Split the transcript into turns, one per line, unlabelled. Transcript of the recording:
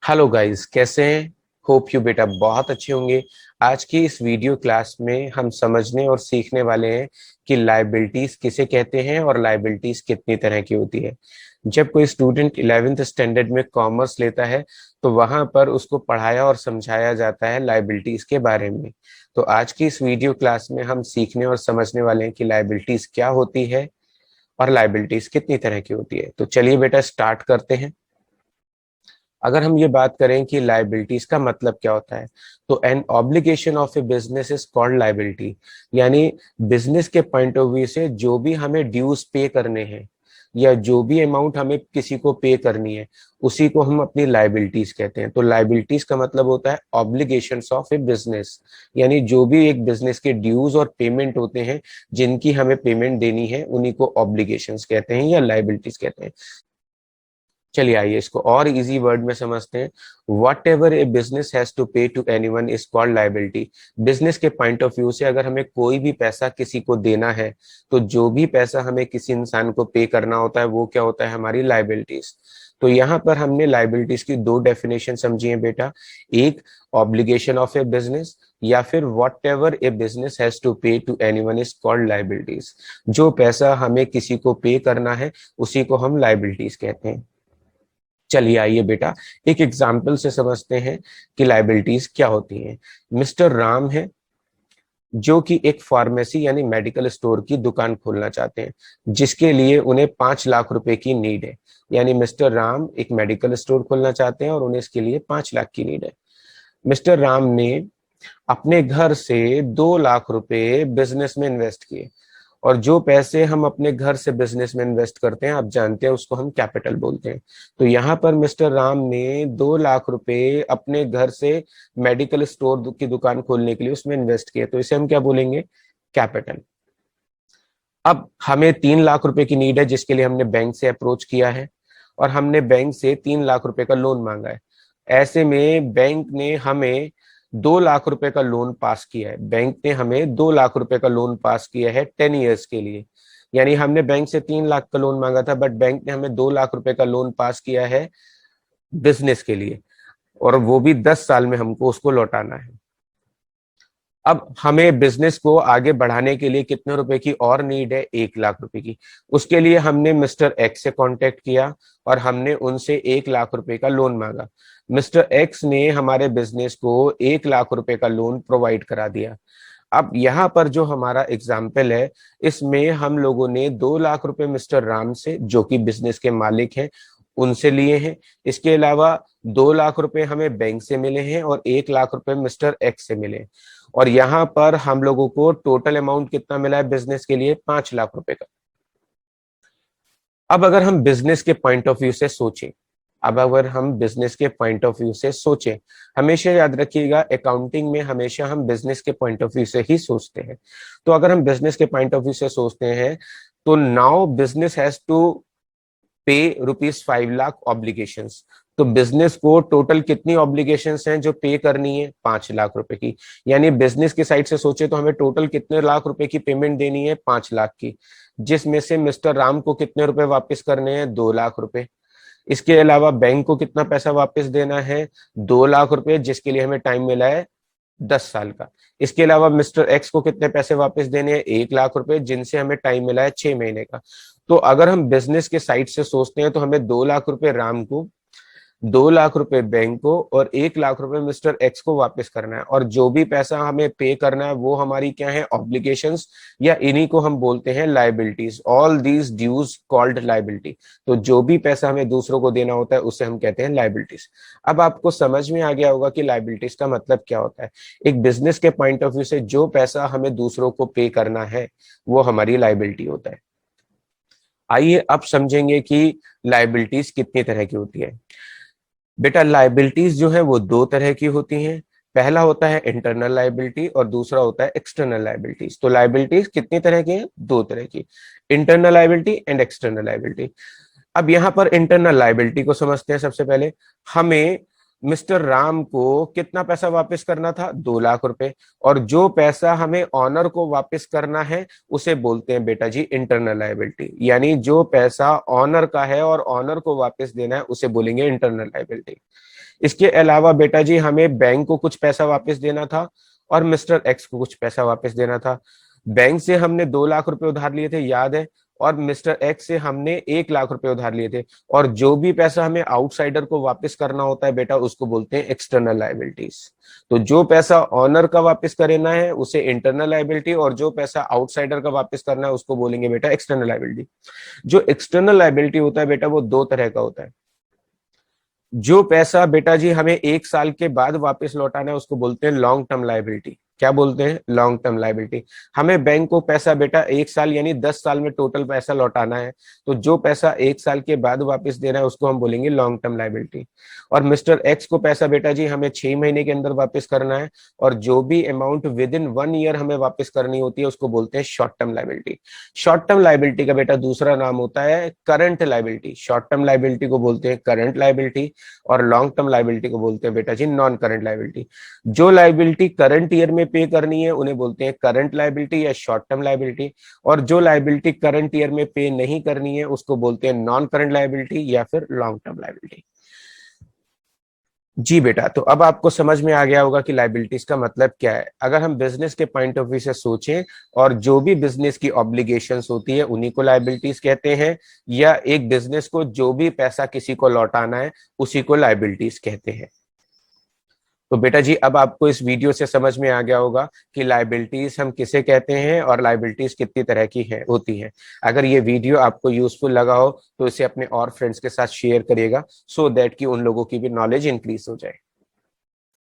Hello guys, कैसे हैं? Hope you बेटा बहुत अच्छे होंगे। आज की इस वीडियो क्लास में हम समझने और सीखने वाले हैं कि लायबिलिटीज किसे कहते हैं और लायबिलिटीज कितनी तरह की होती है। जब कोई स्टूडेंट 11th स्टैंडर्ड में कॉमर्स लेता है तो वहां पर उसको पढ़ाया और समझाया जाता है लायबिलिटीज के बारे में। तो आज की इस वीडियो क्लास में हम सीखने और समझने वाले हैं कि लायबिलिटीज क्या होती है और लायबिलिटीज कितनी तरह की होती है। तो चलिए बेटा स्टार्ट करते हैं। अगर हम ये बात करें कि लायबिलिटीज का मतलब क्या होता है, तो an obligation of A business is called liability. यानी बिजनेस के पॉइंट ऑफ व्यू से जो भी हमें ड्यूज पे करने हैं या जो भी अमाउंट हमें किसी को पे करनी है, उसी को हम अपनी लायबिलिटीज कहते हैं। तो लायबिलिटीज का मतलब होता है ऑब्लिगेशंस ऑफ ए बिजनेस, यानी जो भी एक बिजनेस के ड्यूज और पेमेंट होते हैं, जिनकी हमें पेमेंट देनी है, उन्हीं को ऑब्लिगेशंस कहते हैं या लायबिलिटीज कहते हैं। चलिए आइए इसको और इजी वर्ड में समझते हैं। Whatever a business has to pay to anyone is called liability. Business के पॉइंट ऑफ व्यू से अगर हमें कोई भी पैसा किसी को देना है, तो जो भी पैसा हमें किसी इंसान को पे करना होता है वो क्या होता है, हमारी लायबिलिटीज। तो यहाँ पर हमने लायबिलिटीज की दो डेफिनेशन समझी है बेटा। एक, ऑब्लिगेशन ऑफ ए बिजनेस, या फिर whatever a business has to pay to anyone is called liabilities. जो पैसा हमें किसी को पे करना है उसी को हम लायबिलिटीज कहते हैं। चलिए आइए बेटा एक एग्जाम्पल से समझते हैं कि लायबिलिटीज क्या होती हैं। मिस्टर राम है जो कि एक फार्मेसी यानी मेडिकल स्टोर की दुकान खोलना चाहते हैं, जिसके लिए उन्हें 5 लाख रुपए की नीड है। यानी मिस्टर राम एक मेडिकल स्टोर खोलना चाहते हैं और उन्हें इसके लिए 5 लाख की नीड है। मिस्टर राम ने अपने घर से 2 लाख रुपए बिजनेस में इन्वेस्ट किए, और जो पैसे हम अपने घर से बिजनेस में इन्वेस्ट करते हैं, आप जानते हैं उसको हम कैपिटल बोलते हैं। तो यहाँ पर मिस्टर राम ने 2 लाख रुपए अपने घर से मेडिकल स्टोर की दुकान खोलने के लिए उसमें इन्वेस्ट किए, तो इसे हम क्या बोलेंगे, कैपिटल। अब हमें 3 लाख रुपए की नीड है, जिसके लिए हमने बैंक से अप्रोच किया है और हमने बैंक से 3 लाख रुपए का लोन मांगा है। ऐसे में बैंक ने हमें 2 लाख रुपए का लोन पास किया है। बैंक ने हमें 2 लाख रुपए का लोन पास किया है 10 ईयर्स के लिए। यानी हमने बैंक से 3 लाख का लोन मांगा था, बट बैंक ने हमें 2 लाख रुपए का लोन पास किया है बिजनेस के लिए, और वो भी 10 साल में हमको उसको लौटाना है। अब हमें बिजनेस को आगे बढ़ाने के लिए कितने रुपए की और नीड है, 1 लाख रुपए की। उसके लिए हमने मिस्टर एक्स से कांटेक्ट किया और हमने उनसे 1 लाख रुपए का लोन मांगा। मिस्टर एक्स ने हमारे बिजनेस को 1 लाख रुपए का लोन प्रोवाइड करा दिया। अब यहाँ पर जो हमारा एग्जाम्पल है, इसमें हम लोगों ने 2 लाख रुपए मिस्टर राम से, जो कि बिजनेस के मालिक हैं, उनसे लिए हैं। इसके अलावा 2 लाख रुपए हमें बैंक से मिले हैं और 1 लाख रुपए मिस्टर एक्स से मिले। और यहाँ पर हम लोगों को टोटल अमाउंट कितना मिला है बिजनेस के लिए, 5 लाख रुपए का। अब अगर हम बिजनेस के पॉइंट ऑफ व्यू से सोचें, अब अगर हम बिजनेस के पॉइंट ऑफ व्यू से सोचें, हमेशा याद रखिएगा अकाउंटिंग में हमेशा हम बिजनेस के पॉइंट ऑफ व्यू से ही सोचते हैं। तो अगर हम बिजनेस के पॉइंट ऑफ व्यू से सोचते हैं, तो नाउ बिजनेस हैज टू पे ₹5 लाख ऑब्लिगेशंस। तो बिजनेस को टोटल कितनी ऑब्लिगेशंस हैं जो पे करनी है, 5 लाख रुपए की। यानी बिजनेस की साइड से सोचे तो हमें टोटल कितने लाख रुपए की पेमेंट देनी है, 5 लाख की, जिसमें से मिस्टर राम को कितने रुपए वापस करने हैं, 2 लाख रुपए। इसके अलावा बैंक को कितना पैसा वापस देना है, 2 लाख रुपए, जिसके लिए हमें टाइम मिला है 10 साल का। इसके अलावा मिस्टर एक्स को कितने पैसे वापस देने हैं, 1 लाख रुपए, जिनसे हमें टाइम मिला है 6 महीने का। तो अगर हम बिजनेस के साइड से सोचते हैं तो हमें 2 लाख रुपए राम को, 2 लाख रुपए बैंक को और 1 लाख रुपए मिस्टर एक्स को वापस करना है। और जो भी पैसा हमें पे करना है वो हमारी क्या है, ऑब्लिगेशंस, या इन्हीं को हम बोलते हैं liabilities. All these dues called liability. तो जो भी पैसा हमें दूसरों को देना होता है उसे हम कहते हैं लायबिलिटीज। अब आपको समझ में आ गया होगा कि लायबिलिटीज का मतलब क्या होता है। एक बिजनेस के पॉइंट ऑफ व्यू से जो पैसा हमें दूसरों को पे करना है वो हमारी लायबिलिटी होता है। आइए अब समझेंगे कि लायबिलिटीज कितनी तरह की होती है। बेटा लायबिलिटीज जो है वो दो तरह की होती हैं। पहला होता है इंटरनल लायबिलिटी और दूसरा होता है एक्सटर्नल लायबिलिटीज। तो लायबिलिटीज कितनी तरह की हैं, दो तरह की, internal liability and external liability. अब यहां पर इंटरनल लायबिलिटी को समझते हैं। सबसे पहले हमें मिस्टर राम को कितना पैसा वापस करना था, 2 लाख रुपए, और जो पैसा हमें ऑनर को वापस करना है उसे बोलते हैं बेटा जी इंटरनल लायबिलिटी। यानी जो पैसा ऑनर का है और ऑनर को वापस देना है उसे बोलेंगे इंटरनल लायबिलिटी। इसके अलावा बेटा जी हमें बैंक को कुछ पैसा वापस देना था और मिस्टर एक्स को कुछ पैसा वापस देना था। बैंक से हमने 2 लाख रुपए उधार लिए थे, याद है, और मिस्टर एक्स से हमने 1 लाख रुपए उधार लिए थे। और जो भी पैसा हमें आउटसाइडर को वापस करना होता है बेटा, उसको बोलते हैं एक्सटर्नल लाइबिलिटीज। तो जो पैसा ऑनर का वापस करना है उसे इंटरनल लाइबिलिटी, और जो पैसा आउटसाइडर का वापस करना है उसको बोलेंगे बेटा एक्सटर्नल लाइबिलिटी। जो एक्सटर्नल लाइबिलिटी होता है बेटा वो दो तरह का होता है। जो पैसा बेटा जी हमें 1 साल के बाद वापस लौटाना है उसको बोलते हैं लॉन्ग टर्म लाइबिलिटी। क्या बोलते हैं? Long term liability. हमें बैंक को पैसा बेटा 1 साल यानी 10 साल में टोटल पैसा लौटाना है, तो जो पैसा 1 साल के बाद वापस देना है उसको हम बोलेंगे लॉन्ग टर्म लाइबिलिटी। और मिस्टर एक्स को पैसा बेटा जी हमें 6 महीने के अंदर वापस करना है, और जो भी अमाउंट विद इन 1 ईयर हमें वापस करनी होती है उसको बोलते हैं short term liability. Short term liability का बेटा दूसरा नाम होता है current liability. Short term liability को बोलते हैं करंट लाइबिलिटी, और लॉन्ग टर्म लाइबिलिटी को बोलते हैं बेटा जी नॉन करंट लाइबिलिटी। जो लाइबिलिटी करंट ईयर में पे करनी है उन्हें बोलते हैं करंट लाइबिलिटी या शॉर्ट टर्म लाइबिलिटी, और जो लाइबिलिटी करंट ईयर में पे नहीं करनी है उसको बोलते हैं नॉन करंट लाइबिलिटी या फिर लॉन्ग टर्म लाइबिलिटी। जी बेटा, तो अब आपको समझ में आ गया होगा कि लाइबिलिटीज का मतलब क्या है। अगर हम बिजनेस के पॉइंट ऑफ व्यू से सोचें, और जो भी बिजनेस की ऑब्लिगेशंस होती है उन्हीं को लाइबिलिटीज कहते हैं, या एक बिजनेस को जो भी पैसा किसी को लौटाना है उसी को लाइबिलिटीज कहते हैं। तो बेटा जी अब आपको इस वीडियो से समझ में आ गया होगा कि लाइबिलिटीज हम किसे कहते हैं और लाइबिलिटीज कितनी तरह की है होती हैं। अगर ये वीडियो आपको यूजफुल लगा हो तो इसे अपने और फ्रेंड्स के साथ शेयर करिएगा, सो दैट कि उन लोगों की भी नॉलेज इंक्रीज हो जाए।